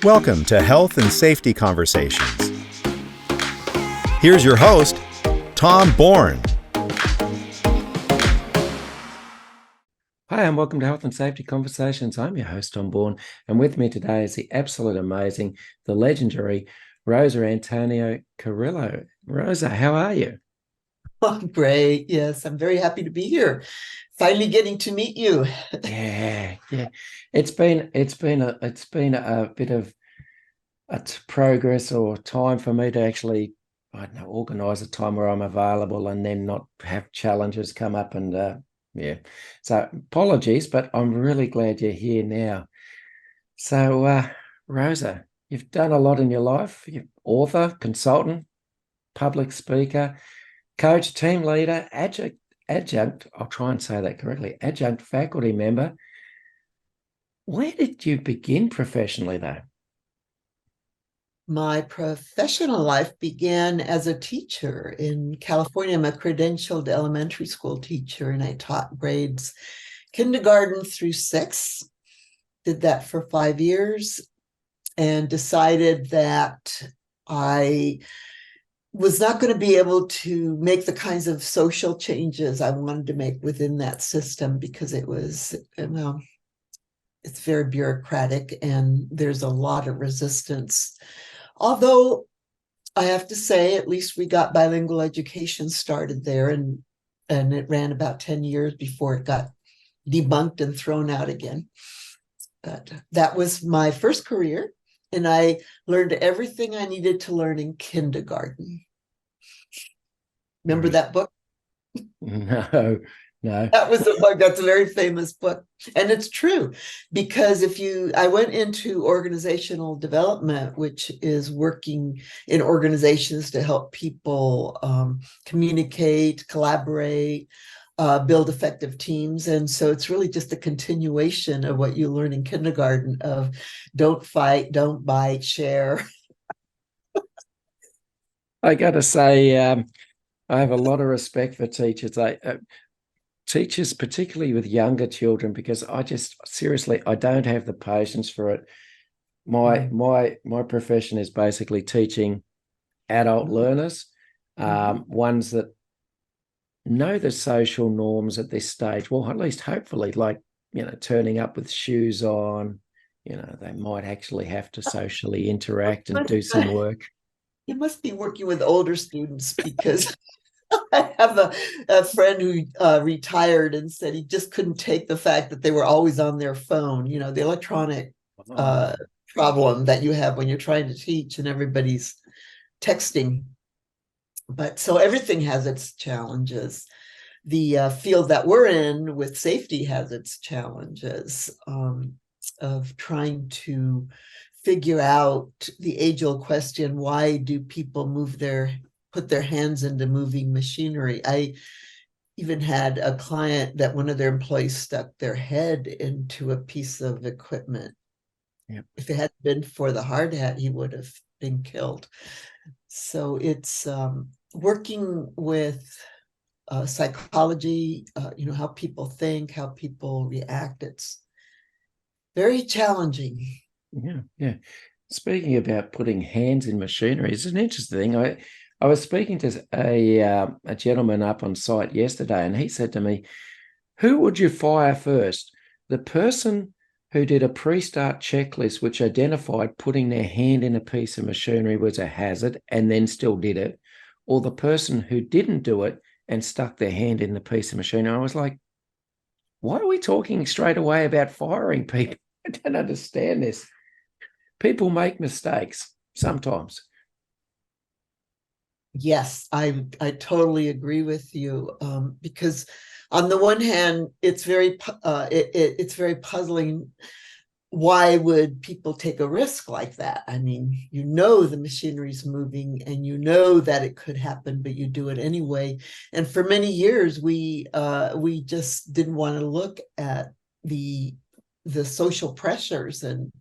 Welcome to Health and Safety Conversations. Here's your host, Tom Bourne. Hi, and welcome to Health and Safety Conversations. I'm your host, Tom Bourne, and with me today is the absolute amazing, the legendary Rosa Antonia Carrillo. Rosa, how are you? Oh, great. Yes, I'm very happy to be here. Finally getting to meet you. Yeah. It's been a bit of progress or time for me to actually, I don't know, organise a time where I'm available and then not have challenges come up and So apologies, but I'm really glad you're here now. So, Rosa, you've done a lot in your life. You're author, consultant, public speaker, coach, team leader, adjunct, I'll try and say that correctly, adjunct faculty member. Where did you begin professionally, though? My professional life began as a teacher in California. I'm a credentialed elementary school teacher, and I taught grades kindergarten through 6. Did that for 5 years and decided that I was not going to be able to make the kinds of social changes I wanted to make within that system because it was, well, it's very bureaucratic and there's a lot of resistance. Although I have to say, at least we got bilingual education started there, and it ran about 10 years before it got debunked and thrown out again. But that was my first career, and I learned everything I needed to learn in kindergarten. Remember that book? No. That was a book. That's a very famous book. And it's true, because I went into organizational development, which is working in organizations to help people communicate, collaborate, build effective teams. And so it's really just a continuation of what you learn in kindergarten of don't fight, don't bite, share. I got to say, I have a lot of respect for teachers. Teachers, particularly with younger children, because I don't have the patience for it. My profession is basically teaching adult learners, ones that know the social norms at this stage. Well, at least hopefully, like, turning up with shoes on, they might actually have to socially interact and do some work. You must be working with older students, because I have a friend who retired and said he just couldn't take the fact that they were always on their phone, the electronic problem that you have when you're trying to teach and everybody's texting. But so everything has its challenges. The field that we're in with safety has its challenges of trying to figure out the age-old question: why do people put their hands into moving machinery? I even had a client that one of their employees stuck their head into a piece of equipment. Yep. If it hadn't been for the hard hat, he would have been killed. So it's working with psychology, how people think, how people react. It's very challenging. Yeah. Speaking about putting hands in machinery, it's an interesting thing. I was speaking to a gentleman up on site yesterday, and he said to me, "Who would you fire first? The person who did a pre-start checklist which identified putting their hand in a piece of machinery was a hazard and then still did it, or the person who didn't do it and stuck their hand in the piece of machinery?" I was like, why are we talking straight away about firing people? I don't understand this. People make mistakes sometimes. Yes, I totally agree with you, because on the one hand, it's very puzzling. Why would people take a risk like that? I mean, the machinery's moving and that it could happen, but you do it anyway. And for many years, we just didn't want to look at the social pressures and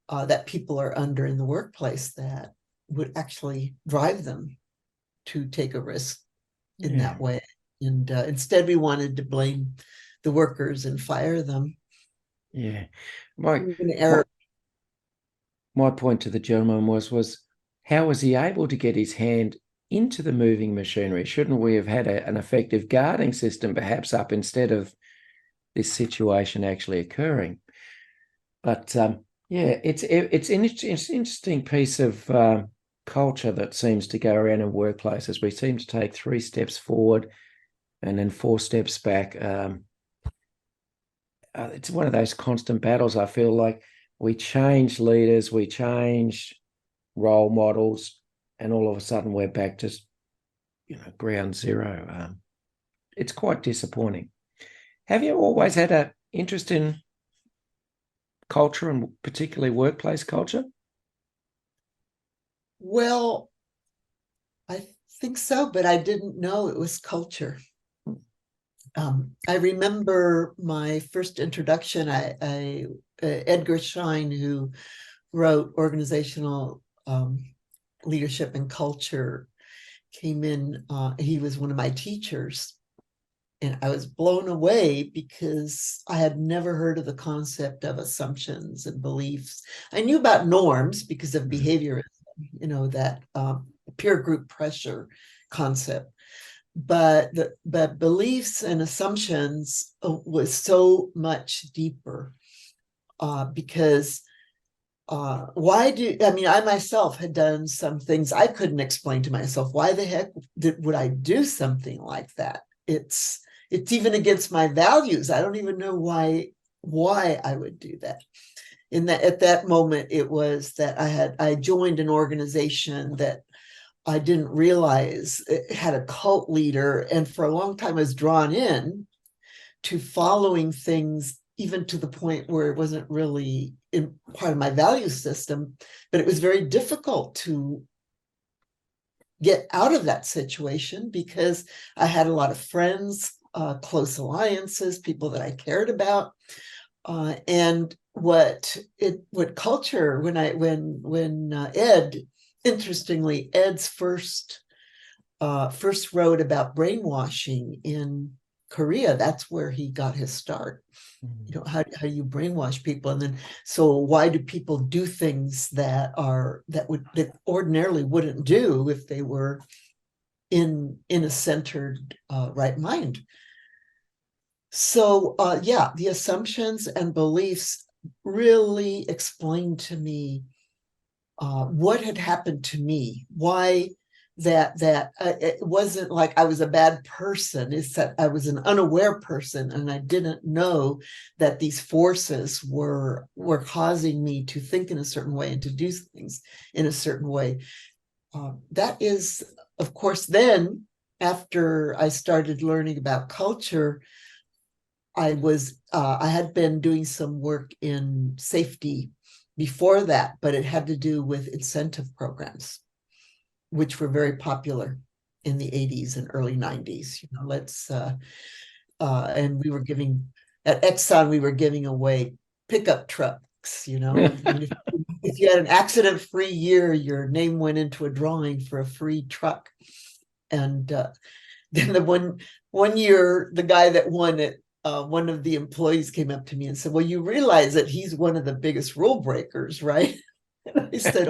that people are under in the workplace that would actually drive them to take a risk in that way. And instead, we wanted to blame the workers and fire them. Yeah. my point to the gentleman was how was he able to get his hand into the moving machinery? Shouldn't we have had an effective guarding system perhaps up instead of this situation actually occurring? But yeah, it's an interesting piece of culture that seems to go around in workplaces. We seem to take 3 steps forward and then 4 steps back. It's one of those constant battles. I feel like we change leaders, we change role models, and all of a sudden we're back to ground zero. It's quite disappointing. Have you always had an interest in culture and particularly workplace culture? Well, I think so, but I didn't know it was culture. I remember my first introduction. Edgar Schein, who wrote Organizational Leadership and Culture, came in. He was one of my teachers, and I was blown away because I had never heard of the concept of assumptions and beliefs. I knew about norms because of behaviorism, that peer group pressure concept. But beliefs and assumptions was so much deeper because I myself had done some things I couldn't explain to myself. Why the heck would I do something like that? It's even against my values. I don't even know why I would do that. At that moment, it was that I joined an organization that I didn't realize it had a cult leader, and for a long time I was drawn in to following things, even to the point where it wasn't really in part of my value system, but it was very difficult to get out of that situation because I had a lot of friends, close alliances, people that I cared about, and what culture when Ed. Interestingly, Ed's first wrote about brainwashing in Korea. That's where he got his start. How do you brainwash people? And then, so why do people do things that ordinarily wouldn't do if they were in a centered right mind? So the assumptions and beliefs really explained to me what had happened to me, why that it wasn't like I was a bad person. It's that I was an unaware person, and I didn't know that these forces were causing me to think in a certain way and to do things in a certain way. That is, of course, then after I started learning about culture, I had been doing some work in safety before that, but it had to do with incentive programs, which were very popular in the 80s and early 90s. And we were giving, at Exxon, we were giving away pickup trucks, if you had an accident-free year, your name went into a drawing for a free truck. And then the one year, the guy that won it, one of the employees came up to me and said, well, you realize that he's one of the biggest rule breakers, right? And I said,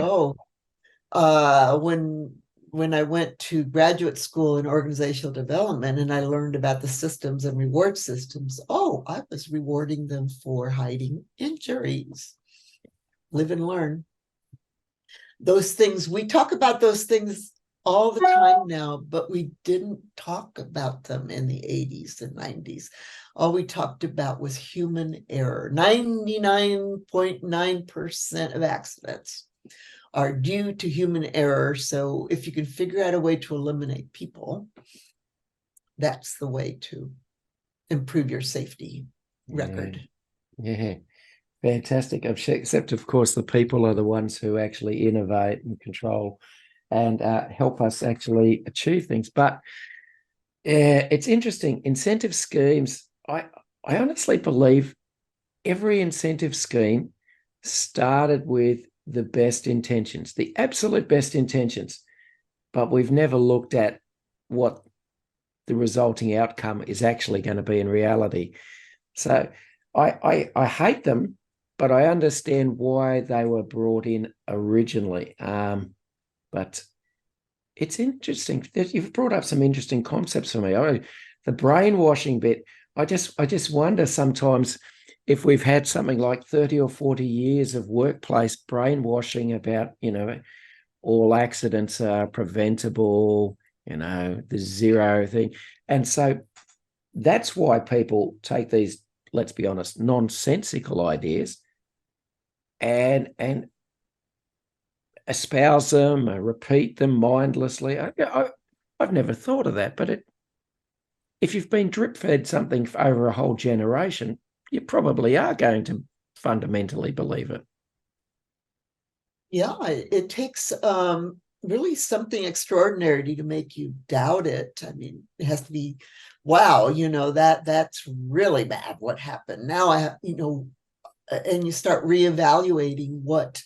when I went to graduate school in organizational development and I learned about the systems and reward systems, I was rewarding them for hiding injuries. Live and learn. Those things, we talk about those things all the time now, but we didn't talk about them in the 80s and 90s. All we talked about was human error. 99.9% of accidents are due to human error. So if you can figure out a way to eliminate people, that's the way to improve your safety record. Yeah. Fantastic. Except, of course, the people are the ones who actually innovate and control and help us actually achieve things. But it's interesting. Incentive schemes, I honestly believe every incentive scheme started with the best intentions, the absolute best intentions, but we've never looked at what the resulting outcome is actually going to be in reality. So I hate them, but I understand why they were brought in originally. But it's interesting. You've brought up some interesting concepts for me. The brainwashing bit, I just wonder sometimes if we've had something like 30 or 40 years of workplace brainwashing about, all accidents are preventable, the zero thing. And so that's why people take these, let's be honest, nonsensical ideas and espouse them, repeat them mindlessly. I've never thought of that, but if you've been drip fed something for over a whole generation, you probably are going to fundamentally believe it. Yeah, it takes really something extraordinary to make you doubt it. I mean, it has to be, wow, that's really bad what happened. Now I have, and you start reevaluating what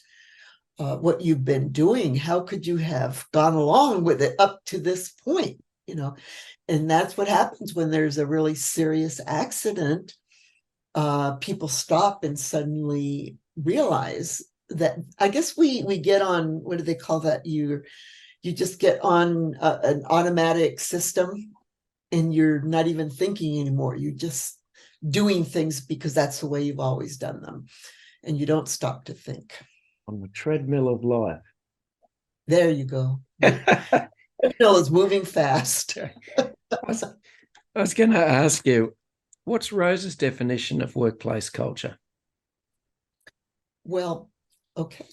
you've been doing. How could you have gone along with it up to this point? And that's what happens when there's a really serious accident. People stop and suddenly realize that, I guess we get on, what do they call that? You just get on an automatic system and you're not even thinking anymore. You're just doing things because that's the way you've always done them. And you don't stop to think. On the treadmill of life. There you go. The treadmill is moving fast. I was going to ask you, what's Rosa's definition of workplace culture? Well, okay.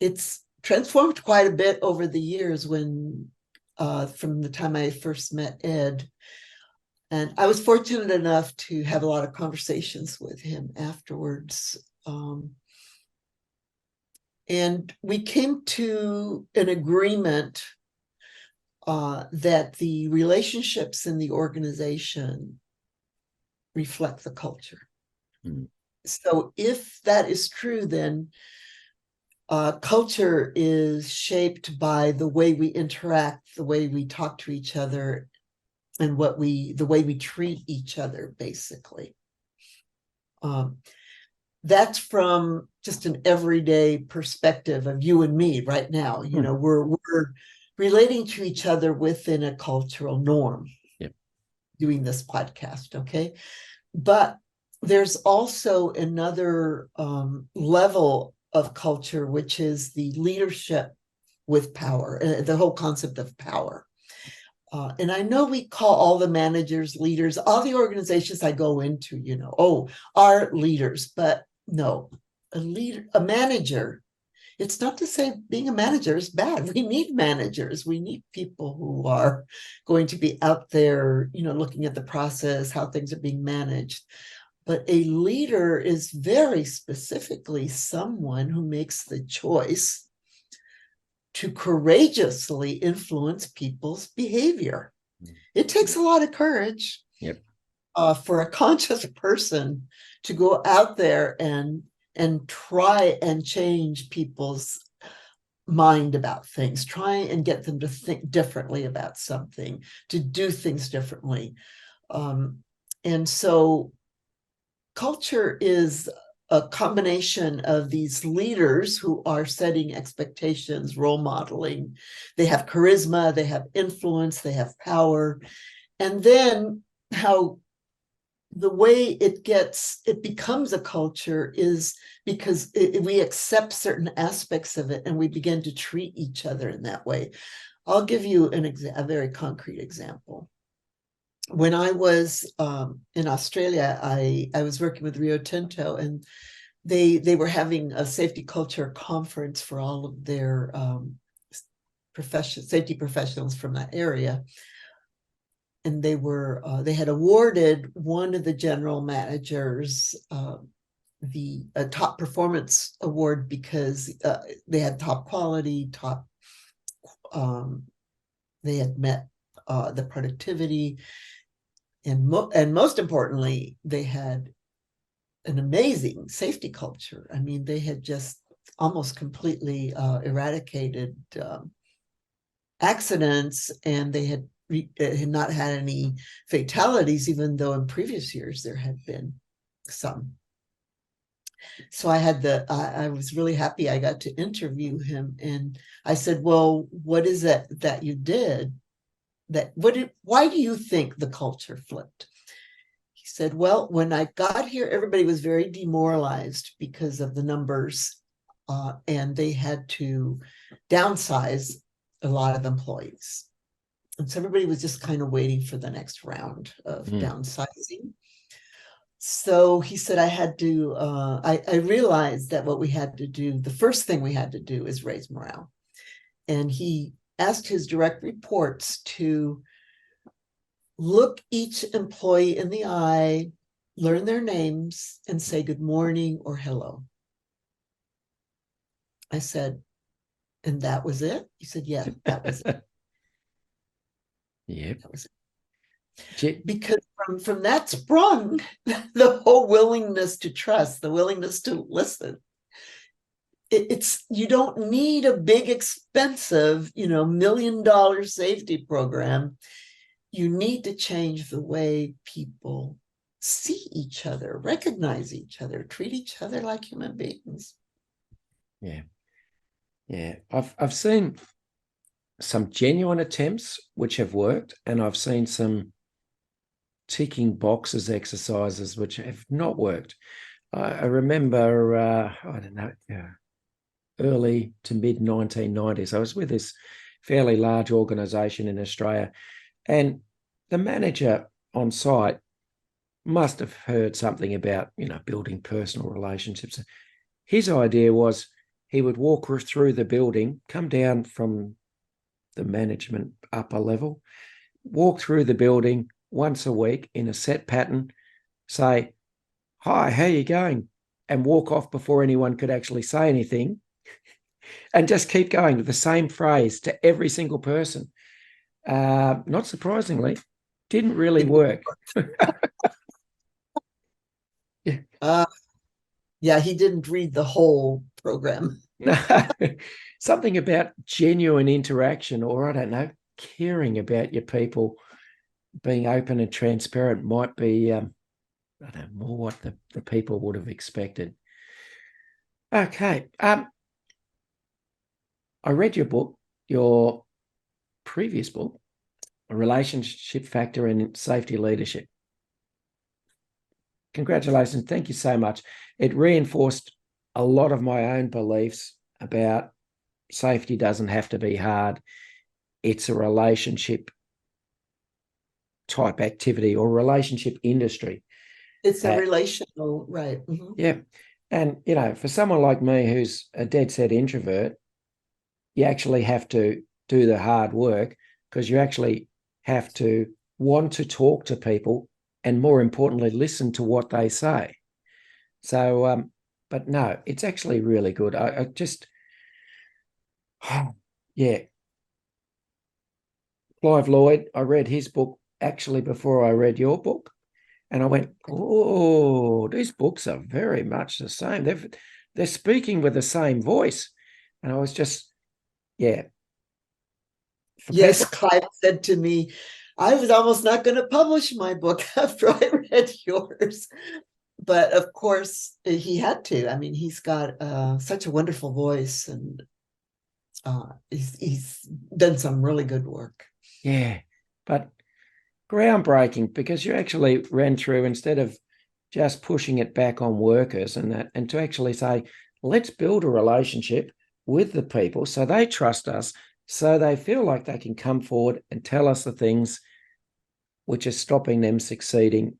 It's transformed quite a bit over the years when, from the time I first met Ed. And I was fortunate enough to have a lot of conversations with him afterwards. And we came to an agreement that the relationships in the organization reflect the culture. Mm. So if that is true, then culture is shaped by the way we interact, the way we talk to each other, and the way we treat each other, basically. That's from just an everyday perspective of you and me right now. We're relating to each other within a cultural norm. Yep. Doing this podcast, okay? But there's also another level of culture, which is the leadership with power, the whole concept of power. And I know we call all the managers leaders, all the organizations I go into, are leaders, but no, a manager, it's not to say being a manager is bad. We need managers. We need people who are going to be out there, looking at the process, how things are being managed. But a leader is very specifically someone who makes the choice to courageously influence people's behavior. It takes a lot of courage. Yep. For a conscious person to go out there and try and change people's mind about things, try and get them to think differently about something, to do things differently. And so culture is a combination of these leaders who are setting expectations, role modeling. They have charisma, they have influence, they have power. And then how the way it becomes a culture is because we accept certain aspects of it and we begin to treat each other in that way. I'll give you a very concrete example. When I was in Australia, I was working with Rio Tinto, and they were having a safety culture conference for all of their safety professionals from that area. And they had awarded one of the general managers the top performance award because they had top quality, they had met the productivity, and most importantly, they had an amazing safety culture. I mean, they had just almost completely eradicated accidents, and they had not had any fatalities, even though in previous years there had been some. So I was really happy I got to interview him. And I said, well, what is it that you did? Why do you think the culture flipped? He said, well, when I got here, everybody was very demoralized because of the numbers, and they had to downsize a lot of employees. And so everybody was just kind of waiting for the next round of downsizing. So he said, I realized that what we had to do, the first thing we had to do is raise morale. And he asked his direct reports to look each employee in the eye, learn their names, and say good morning or hello. I said, and that was it? He said, yeah, that was it. Yep. That was it. Because from that sprung the whole willingness to trust, the willingness to listen. It's you don't need a big, expensive, $1 million safety program. You need to change the way people see each other, recognize each other, treat each other like human beings. Yeah. Yeah. I've seen some genuine attempts which have worked, and I've seen some ticking boxes exercises which have not worked. I remember, I don't know, early to mid 1990s, I was with this fairly large organization in Australia, and the manager on site must have heard something about, building personal relationships. His idea was he would walk through the building, come down from the management upper level, walk through the building once a week in a set pattern, say, hi, how you going? And walk off before anyone could actually say anything, and just keep going with the same phrase to every single person. Not surprisingly, didn't really work. Yeah, he didn't read the whole program. Something about genuine interaction, or I don't know, caring about your people, being open and transparent might be, I don't know, more what the people would have expected. Okay. I read your book, your previous book, A Relationship Factor in Safety Leadership. Congratulations. Thank you so much. It reinforced a lot of my own beliefs about safety doesn't have to be hard. It's a relationship type activity or relationship industry. It's a relational, right. Mm-hmm. Yeah. And, for someone like me who's a dead set introvert, you actually have to do the hard work, because you actually have to want to talk to people and, more importantly, listen to what they say. So, but no, it's actually really good. I just, yeah. Clive Lloyd, I read his book actually before I read your book, and I went, oh, these books are very much the same. They're speaking with the same voice. And I was just, yeah. Yes, Clive said to me, I was almost not going to publish my book after I read yours. But of course, he had to. I mean, he's got such a wonderful voice, and he's done some really good work. Yeah, but groundbreaking, because you actually ran through, instead of just pushing it back on workers and to actually say, let's build a relationship with the people so they trust us, so they feel like they can come forward and tell us the things which are stopping them succeeding,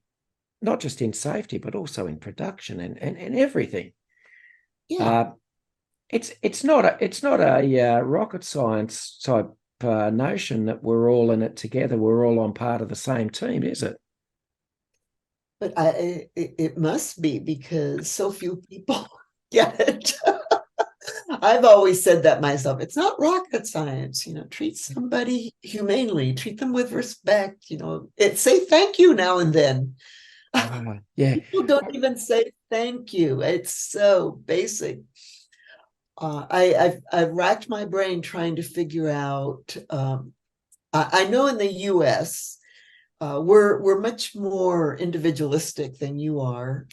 not just in safety, but also in production and everything. Yeah. It's not a rocket science type notion that we're all in it together. We're all on part of the same team, is it? But it must be, because so few people get it. I've always said that myself. It's not rocket science, treat somebody humanely, treat them with respect, say thank you now and then. Yeah. People don't even say thank you. It's so basic. I've racked my brain trying to figure out. I know in the U.S. We're much more individualistic than you are.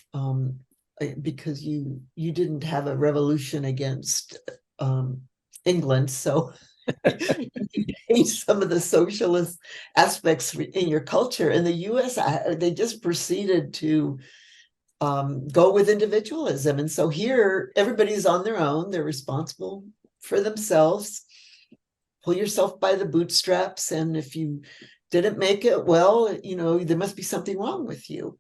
because you didn't have a revolution against England, so you changed some of the socialist aspects in your culture. In the U.S., they just proceeded to go with individualism, and so here everybody's on their own. They're responsible for themselves. Pull yourself by the bootstraps, and if you didn't make it, well, there must be something wrong with you.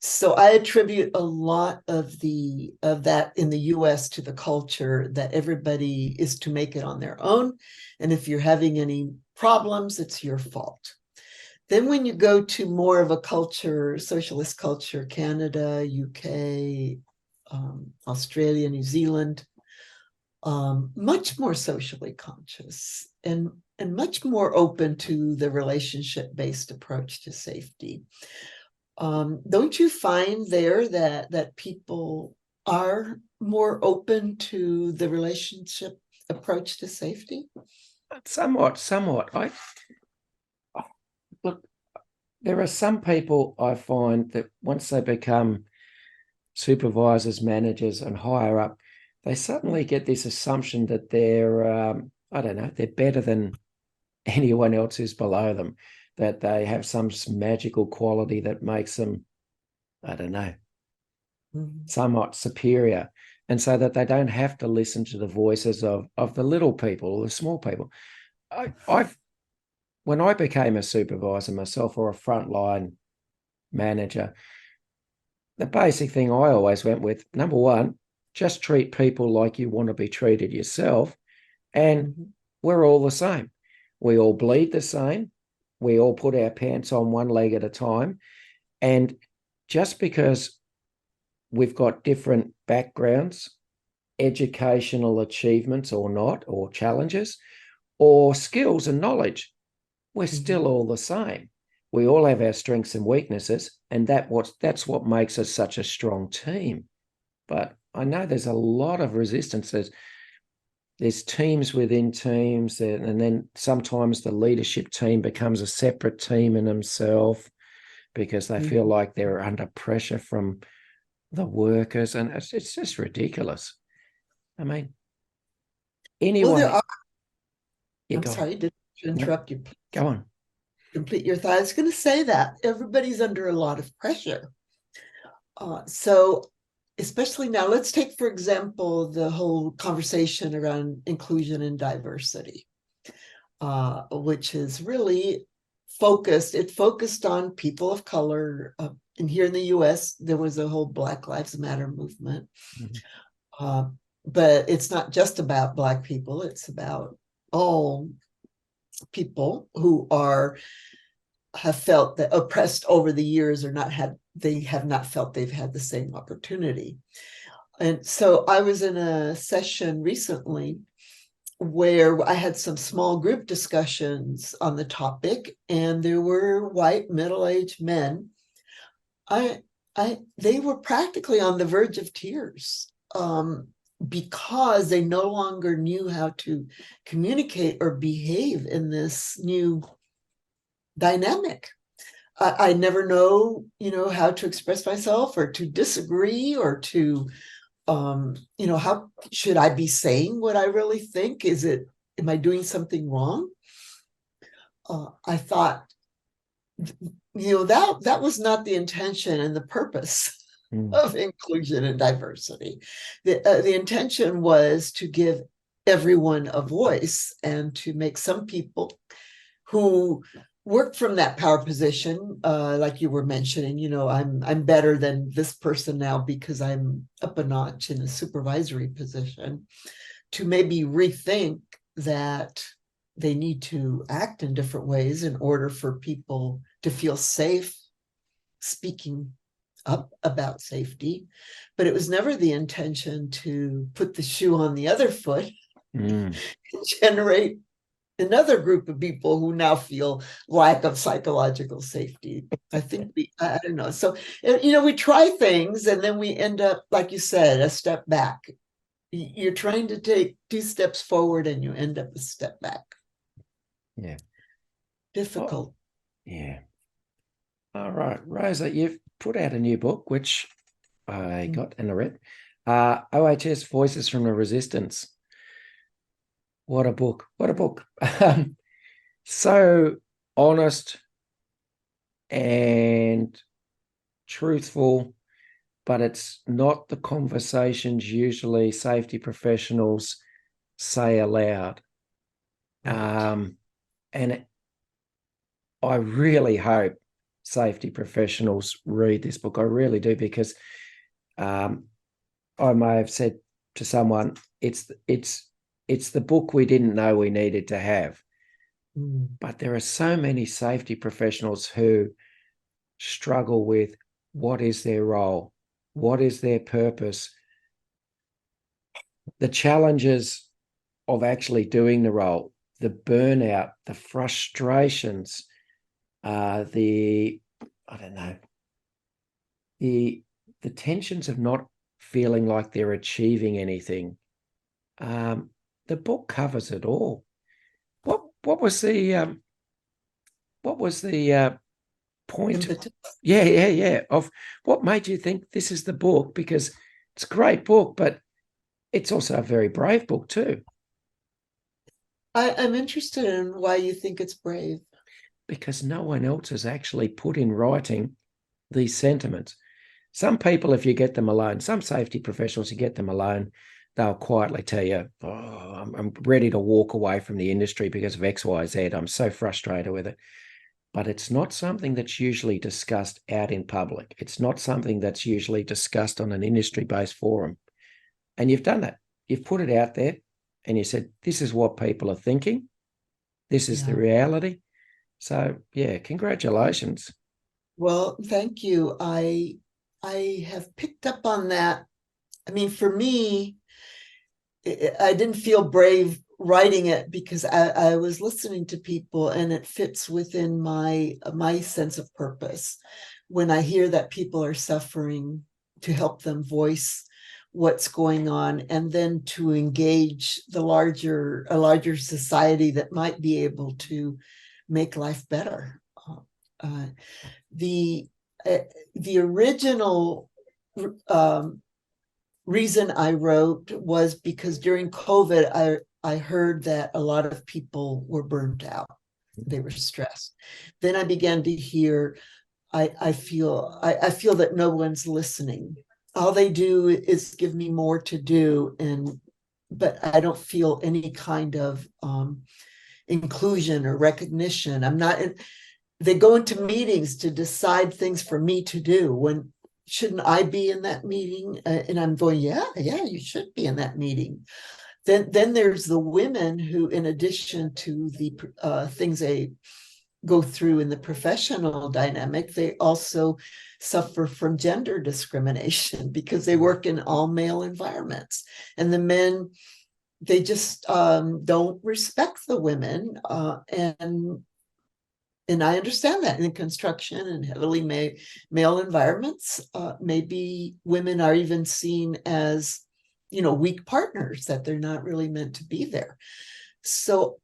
So I attribute a lot of that in the US to the culture that everybody is to make it on their own. And if you're having any problems, it's your fault. Then when you go to more of a culture, socialist culture, Canada, UK, Australia, New Zealand, much more socially conscious and much more open to the relationship-based approach to safety. Don't you find there that people are more open to the relationship approach to safety? Somewhat. Look, there are some people I find that once they become supervisors, managers, and higher up, they suddenly get this assumption that they're, they're better than anyone else who's below them, that they have some magical quality that makes them, somewhat superior. And so that they don't have to listen to the voices of the little people or the small people. When I became a supervisor myself or a frontline manager, the basic thing I always went with, number one, just treat people like you want to be treated yourself. And we're all the same. We all bleed the same. We all put our pants on one leg at a time. And just because we've got different backgrounds, educational achievements or not, or challenges, or skills and knowledge, we're still all the same. We all have our strengths and weaknesses, and that's what makes us such a strong team. But I know there's a lot of resistance. There's teams within teams, and then sometimes the leadership team becomes a separate team in themselves because they feel like they're under pressure from the workers, and it's just ridiculous. I mean, anyone. Well, there are. Yeah, I'm sorry to interrupt you. Go on. Complete your thought. I was going to say that everybody's under a lot of pressure. So especially now, let's take, for example, the whole conversation around inclusion and diversity, which is really focused. It focused on people of color. And here in the US, there was a whole Black Lives Matter movement. But it's not just about Black people. It's about all people who have felt that oppressed over the years or they have not felt they've had the same opportunity. And so I was in a session recently where I had some small group discussions on the topic, and there were white middle-aged men. They were practically on the verge of tears because they no longer knew how to communicate or behave in this new dynamic. I never know, how to express myself or to disagree or to, how should I be saying what I really think? Am I doing something wrong? I thought, that was not the intention and the purpose of inclusion and diversity. The intention was to give everyone a voice and to make some people who work from that power position, like you were mentioning, I'm better than this person now because I'm up a notch in a supervisory position, to maybe rethink that they need to act in different ways in order for people to feel safe speaking up about safety. But it was never the intention to put the shoe on the other foot and generate another group of people who now feel lack of psychological safety. I think I don't know. So, we try things and then we end up, like you said, a step back. You're trying to take 2 steps forward and you end up a step back. Yeah. Difficult. Yeah. All right, Rosa, you've put out a new book, which I got and I read. OHS Voices from the Resistance. What a book. What a book. So honest and truthful, but it's not the conversations usually safety professionals say aloud. And I really hope safety professionals read this book. I really do, because I may have said to someone, it's the book we didn't know we needed to have. But there are so many safety professionals who struggle with what is their role, what is their purpose, the challenges of actually doing the role, the burnout, the frustrations, the tensions of not feeling like they're achieving anything. The book covers it all. What was the point? Yeah. Of what made you think this is the book? Because it's a great book, but it's also a very brave book too. I'm interested in why you think it's brave. Because no one else has actually put in writing these sentiments. Some people, if you get them alone, some safety professionals, you get them alone, they'll quietly tell you, I'm ready to walk away from the industry because of X, Y, Z. I'm so frustrated with it. But it's not something that's usually discussed out in public. It's not something that's usually discussed on an industry-based forum. And you've done that. You've put it out there and you said, this is what people are thinking. This is the reality. So, yeah, congratulations. Well, thank you. I have picked up on that. I mean, for me, I didn't feel brave writing it because I was listening to people, and it fits within my sense of purpose. When I hear that people are suffering, to help them voice what's going on, and then to engage a larger society that might be able to make life better. The original reason I wrote was because during COVID, I heard that a lot of people were burnt out. They were stressed. Then I began to hear, I feel that no one's listening. All they do is give me more to do, but I don't feel any kind of inclusion or recognition. I'm not. They go into meetings to decide things for me to do. When shouldn't I be in that meeting? And I'm going, yeah, you should be in that meeting. Then there's the women who, in addition to the things they go through in the professional dynamic, they also suffer from gender discrimination because they work in all male environments. And the men, they just don't respect the women. And I understand that in construction and heavily male environments, maybe women are even seen as, weak partners, that they're not really meant to be there. So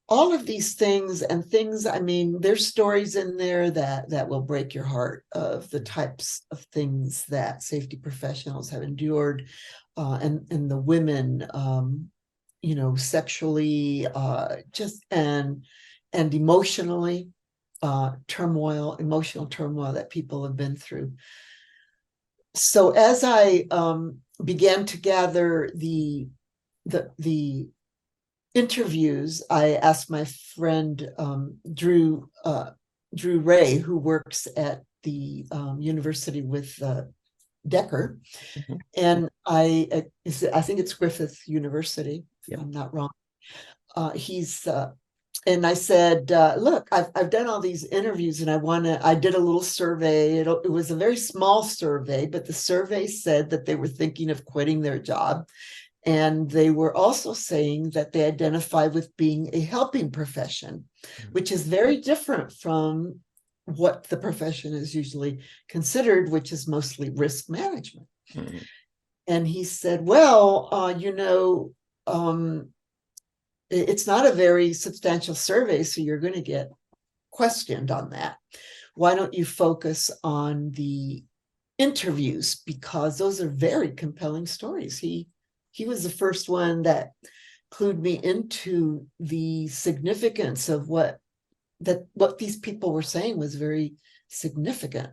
all of these things, I mean, there's stories in there that will break your heart, of the types of things that safety professionals have endured, and the women, sexually, and emotionally, emotional turmoil that people have been through. So as I began to gather the interviews, I asked my friend Drew Ray, who works at the university with Decker, and I think it's Griffith University, if I'm not wrong. And I said, look, I've done all these interviews, and I did a little survey. It was a very small survey, but the survey said that they were thinking of quitting their job. And they were also saying that they identify with being a helping profession, which is very different from what the profession is usually considered, which is mostly risk management. And he said, well, it's not a very substantial survey, so you're going to get questioned on that. Why don't you focus on the interviews, because those are very compelling stories. He was the first one that clued me into the significance of what these people were saying was very significant.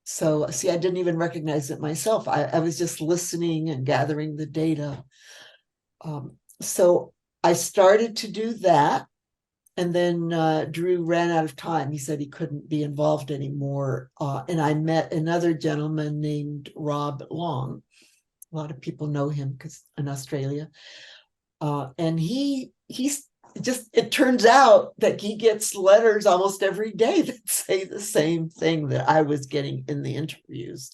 So, see, I didn't even recognize it myself. I was just listening and gathering the data. So I started to do that. And then Drew ran out of time. He said he couldn't be involved anymore. And I met another gentleman named Rob Long. A lot of people know him because in Australia. And he's just, it turns out that he gets letters almost every day that say the same thing that I was getting in the interviews.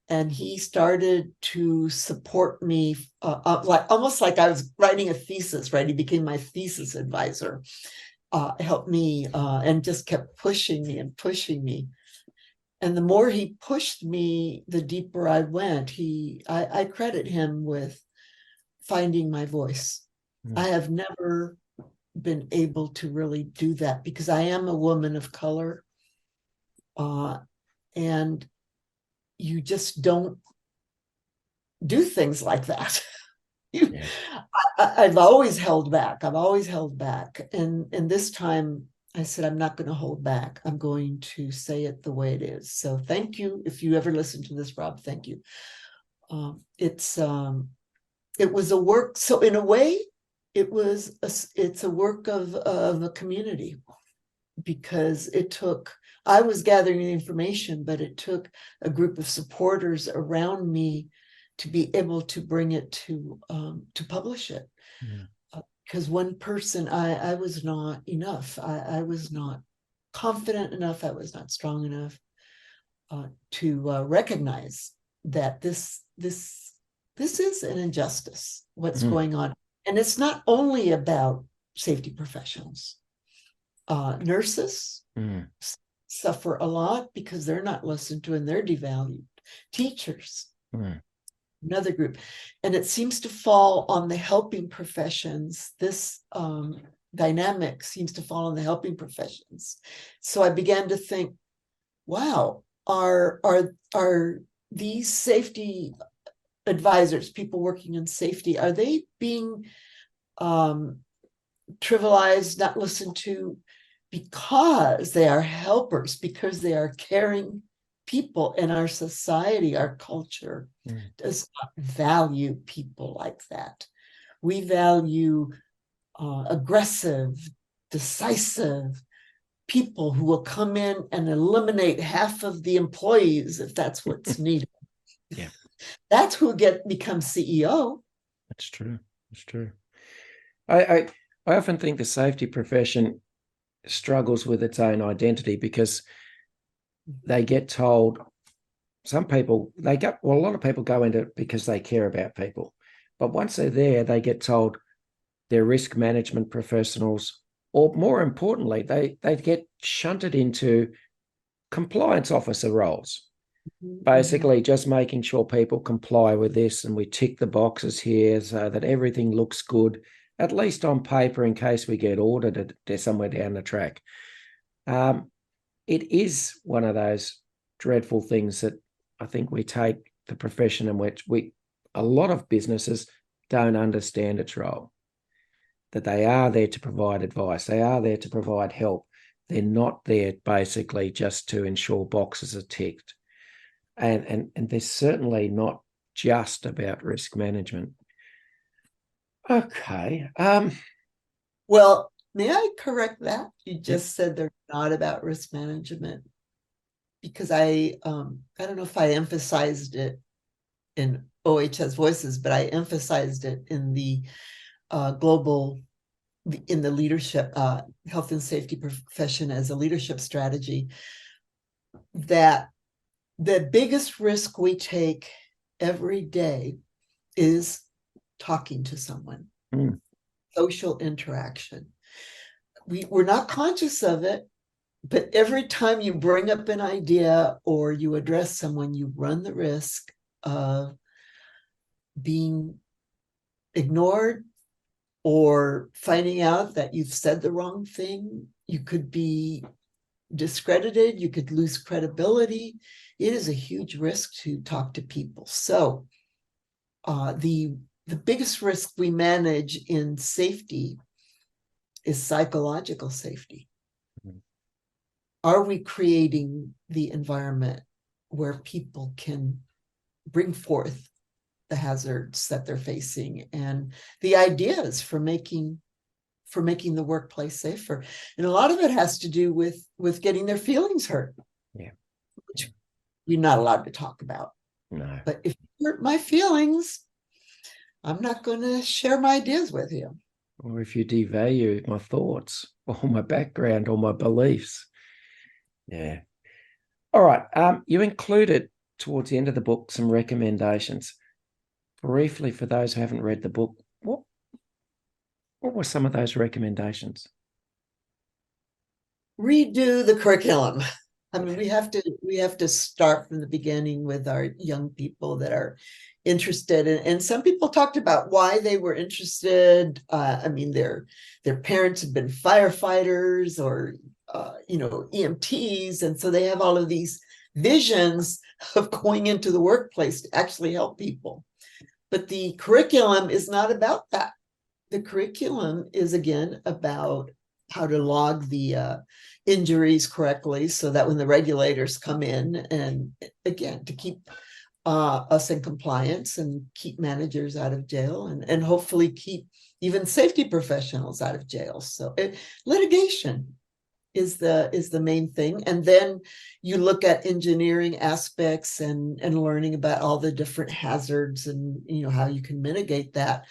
And he started to support me, like almost like I was writing a thesis, right? He became my thesis advisor, helped me, and just kept pushing me and pushing me. And the more he pushed me, the deeper I went. I credit him with finding my voice. I have never been able to really do that because I am a woman of color, and you just don't do things like that. I've always held back. And this time I said, I'm not going to hold back. I'm going to say it the way it is. So thank you. If you ever listen to this, Rob, thank you. It was a work. So in a way, it's a work of a community, because I was gathering the information, but it took a group of supporters around me to be able to bring it to publish it. Because one person, I was not enough. I was not confident enough. I was not strong enough to recognize that this is an injustice, what's going on. And it's not only about safety professionals. Nurses suffer a lot because they're not listened to and they're devalued. Teachers, another group. And it seems to fall on the helping professions. This dynamic seems to fall on the helping professions. So I began to think, wow, are these safety advisors, people working in safety, are they being trivialized, not listened to, because they are helpers, because they are caring people? In our society, our culture does not value people like that. We value aggressive, decisive people who will come in and eliminate half of the employees if that's what's needed. Yeah, that's who becomes CEO. That's true. I often think the safety profession struggles with its own identity because they get told, a lot of people go into it because they care about people. But once they're there, they get told they're risk management professionals, or more importantly, they get shunted into compliance officer roles. Basically, just making sure people comply with this, and we tick the boxes here so that everything looks good, at least on paper, in case we get audited somewhere down the track. It is one of those dreadful things that I think we take the profession in which a lot of businesses don't understand its role, that they are there to provide advice. They are there to provide help. They're not there basically just to ensure boxes are ticked. And they're certainly not just about risk management. Okay. Well, may I correct that? You just said they're not about risk management, because I don't know if I emphasized it in OHS Voices, but I emphasized it in the in the leadership, health and safety profession as a leadership strategy, that the biggest risk we take every day is talking to someone, social interaction. We're not conscious of it, but every time you bring up an idea or you address someone, you run the risk of being ignored or finding out that you've said the wrong thing. You could be discredited, you could lose credibility. It is a huge risk to talk to people. So the biggest risk we manage in safety is psychological safety. Mhm. Are we creating the environment where people can bring forth the hazards that they're facing and the ideas for making the workplace safer? And a lot of it has to do with getting their feelings hurt. Yeah. Which you're not allowed to talk about. No. But if you hurt my feelings, I'm not going to share my ideas with you. Or if you devalue my thoughts or my background or my beliefs. Yeah. All right. You included towards the end of the book some recommendations. Briefly, for those who haven't read the book, what were some of those recommendations? Redo the curriculum. I mean, we have to start from the beginning with our young people that are interested. And some people talked about why they were interested. I mean, their parents had been firefighters or EMTs, and so they have all of these visions of going into the workplace to actually help people. But the curriculum is not about that. The curriculum is, again, about how to log the injuries correctly so that when the regulators come in, and again, to keep us in compliance and keep managers out of jail, and hopefully keep even safety professionals out of jail. So litigation is the main thing. And then you look at engineering aspects and learning about all the different hazards and how you can mitigate that,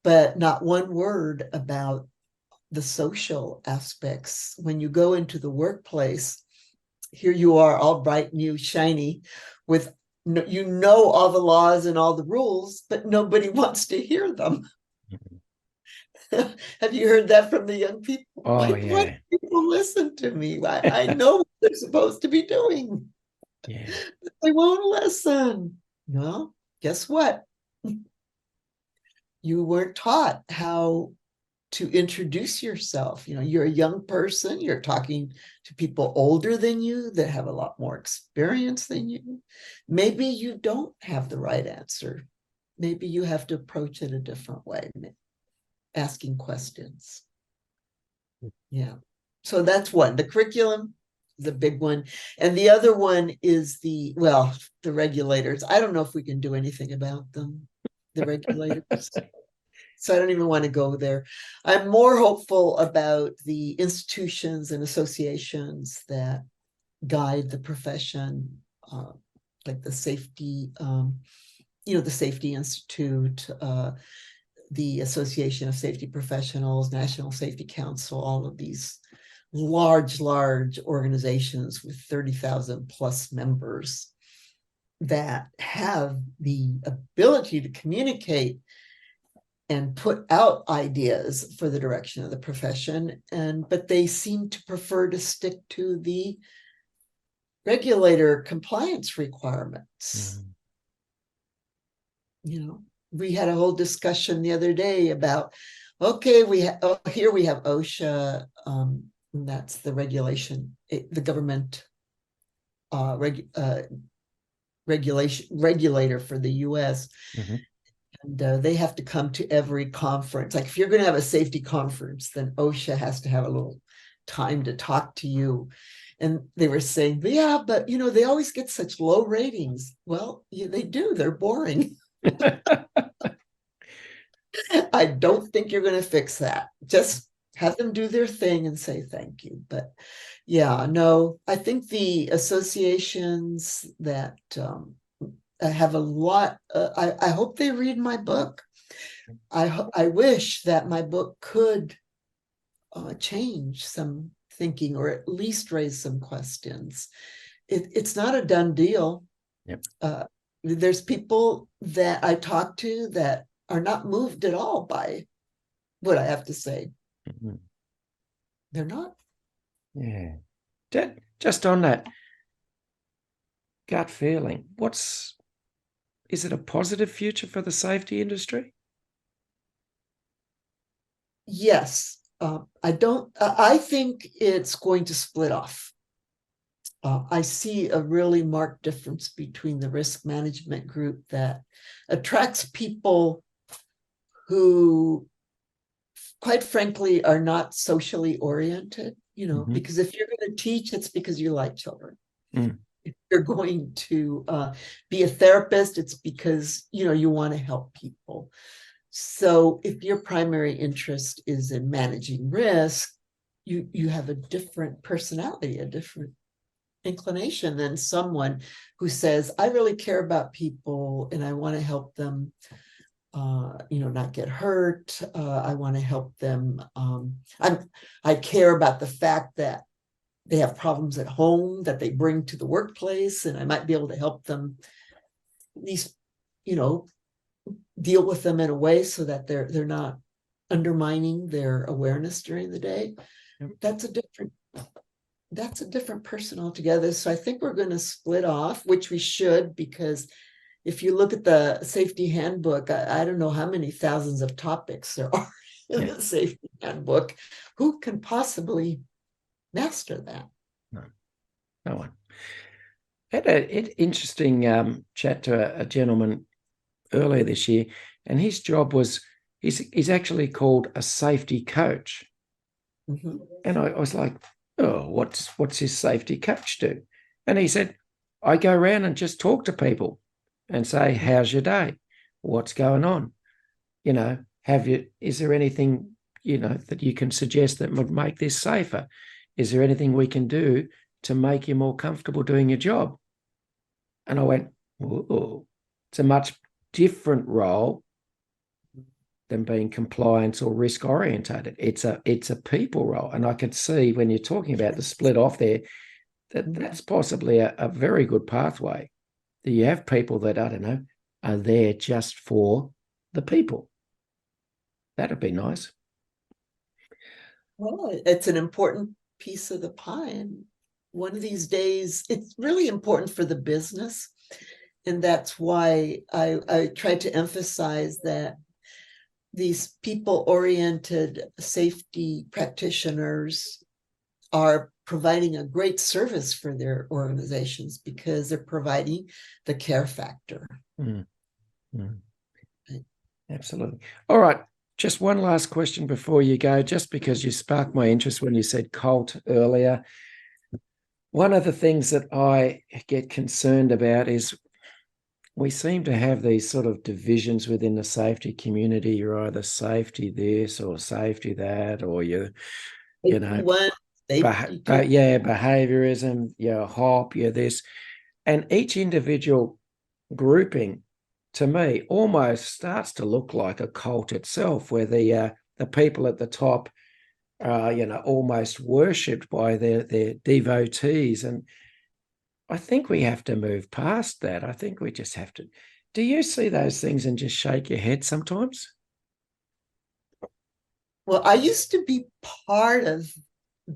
but not one word about the social aspects. When you go into the workplace, here you are all bright, new, shiny, with all the laws and all the rules, but nobody wants to hear them. Have you heard that from the young people? Oh, yeah. Why do people listen to me? I know what they're supposed to be doing. Yeah. But they won't listen. Well, guess what? You weren't taught how to introduce yourself. You're a young person, you're talking to people older than you that have a lot more experience than you. Maybe you don't have the right answer. Maybe you have to approach it a different way, asking questions. Yeah. So that's one. The curriculum is a big one. And the other one is the regulators. I don't know if we can do anything about them, the regulators. So I don't even want to go there. I'm more hopeful about the institutions and associations that guide the profession, like the Safety, the Safety Institute, the Association of Safety Professionals, National Safety Council, all of these large organizations with 30,000 plus members that have the ability to communicate and put out ideas for the direction of the profession, but they seem to prefer to stick to the regulator compliance requirements. We had a whole discussion the other day about, okay, here we have OSHA, and that's the regulation, the government regulator for the US. Mm-hmm. And they have to come to every conference. Like if you're going to have a safety conference, then OSHA has to have a little time to talk to you. And they were saying, yeah, but they always get such low ratings. Well, yeah, they do. They're boring. I don't think you're going to fix that. Just have them do their thing and say thank you. But yeah, no, I think the associations that I have a lot. I hope they read my book. I wish that my book could change some thinking or at least raise some questions. It's not a done deal. Yep. There's people that I talk to that are not moved at all by what I have to say. Mm-hmm. They're not. Yeah. Just on that gut feeling, is it a positive future for the safety industry? Yes. I think it's going to split off. I see a really marked difference between the risk management group that attracts people who, quite frankly, are not socially oriented, because if you're going to teach, it's because you like children. Mm. If you're going to be a therapist, it's because, you want to help people. So if your primary interest is in managing risk, you have a different personality, a different inclination than someone who says, I really care about people and I want to help them not get hurt. I want to help them. I care about the fact that they have problems at home that they bring to the workplace, and I might be able to help them at least, deal with them in a way so that they're not undermining their awareness during the day. Yep. That's a different person altogether. So I think we're going to split off, which we should, because if you look at the safety handbook, I don't know how many thousands of topics there are in the safety handbook. Who can possibly master that? No one. I had an interesting chat to a gentleman earlier this year, and his job was, he's actually called a safety coach. Mm-hmm. And I was like, oh, what's his safety coach do? And he said, I go around and just talk to people and say, how's your day? What's going on? Is there anything, that you can suggest that would make this safer? Is there anything we can do to make you more comfortable doing your job? And I went, oh, it's a much different role than being compliance or risk orientated. It's a people role. And I could see when you're talking about the split off there, that's possibly a very good pathway. That you have people that, I don't know, are there just for the people. That'd be nice. Well, it's an important piece of the pie. And one of these days, it's really important for the business. And that's why I tried to emphasize that these people-oriented safety practitioners are providing a great service for their organizations because they're providing the care factor. Mm. Mm. Absolutely. All right. Just one last question before you go, just because you sparked my interest when you said cult earlier. One of the things that I get concerned about is we seem to have these sort of divisions within the safety community. You're either safety this or safety that, or behaviorism, you're HOP, you're this. And each individual grouping, to me, almost starts to look like a cult itself, where the people at the top are, almost worshipped by their devotees. And I think we have to move past that. I think we just have to. Do you see those things and just shake your head sometimes? Well, I used to be part of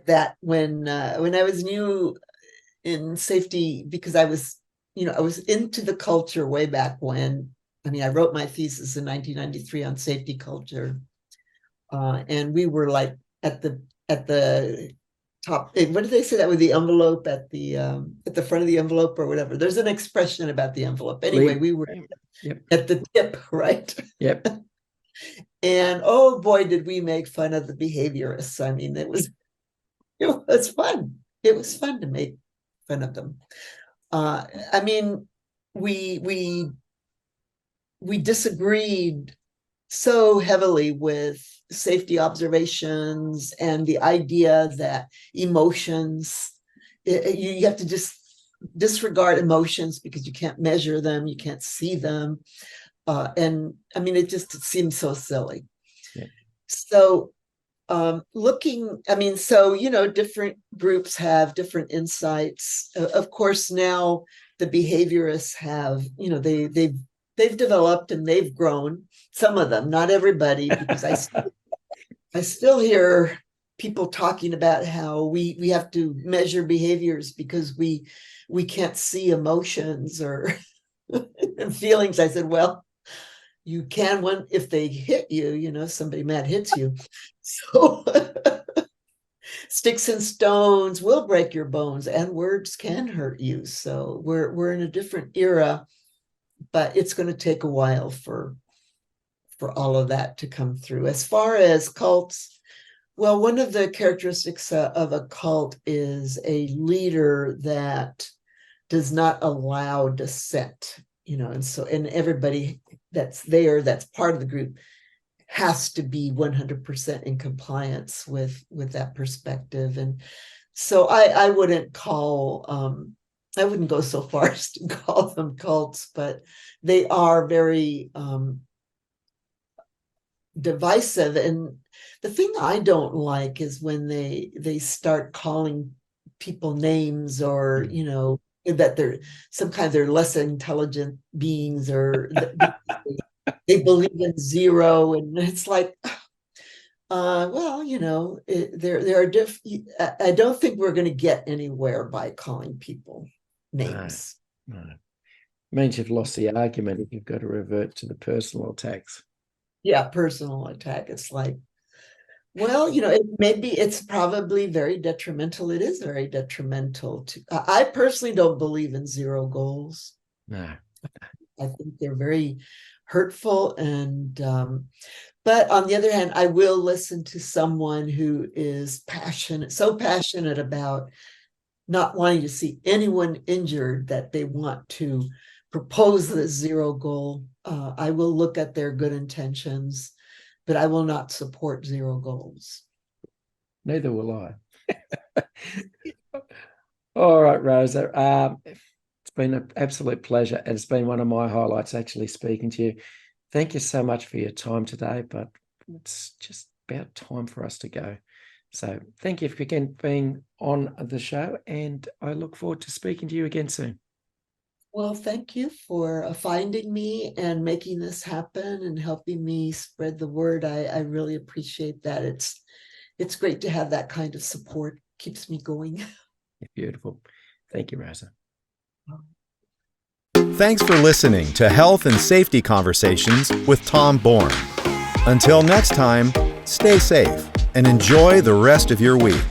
that when I was new in safety, because I was into the culture way back when. I wrote my thesis in 1993 on safety culture, and we were like at the top. What did they say that with the envelope at the front of the envelope or whatever? There's an expression about the envelope. Anyway, we were at the tip, right? Yep. And oh boy, did we make fun of the behaviorists. It was fun. It was fun to make fun of them. We disagreed so heavily with safety observations and the idea that emotions, you have to just disregard emotions because you can't measure them, you can't see them. It seems so silly. Yeah. So different groups have different insights. Of course, now the behaviorists have, they've developed and they've grown. Some of them, not everybody, because I still hear people talking about how we have to measure behaviors because we can't see emotions or feelings. I said, well, you can if they hit you, somebody mad hits you. So Sticks and stones will break your bones, and words can hurt you. So we're in a different era, but it's going to take a while for all of that to come through. As far as cults, well, one of the characteristics of a cult is a leader that does not allow dissent, and everybody that's there, that's part of the group, has to be 100% in compliance with that perspective. And so I wouldn't I wouldn't go so far as to call them cults, but they are very divisive. And the thing I don't like is when they start calling people names, or that they're less intelligent beings, or they believe in zero, and it's like, well, there are I don't think we're going to get anywhere by calling people names. No. Means you've lost the argument if you've got to revert to the personal attacks. Yeah, personal attack. It's like, well, it's probably very detrimental. It is very detrimental to. I personally don't believe in zero goals. No, I think they're very hurtful, and but on the other hand, I will listen to someone who is so passionate about not wanting to see anyone injured that they want to propose the zero goal. I will look at their good intentions, but I will not support zero goals. Neither will I. All right, Rosa. It's been an absolute pleasure, and it's been one of my highlights actually speaking to you. Thank you so much for your time today, but it's just about time for us to go. So thank you for again being on the show, and I look forward to speaking to you again soon. Well, thank you for finding me and making this happen and helping me spread the word. I really appreciate that. It's great to have that kind of support. Keeps me going. Beautiful. Thank you, Rosa. Thanks for listening to Health and Safety Conversations with Tom Bourne. Until next time, stay safe and enjoy the rest of your week.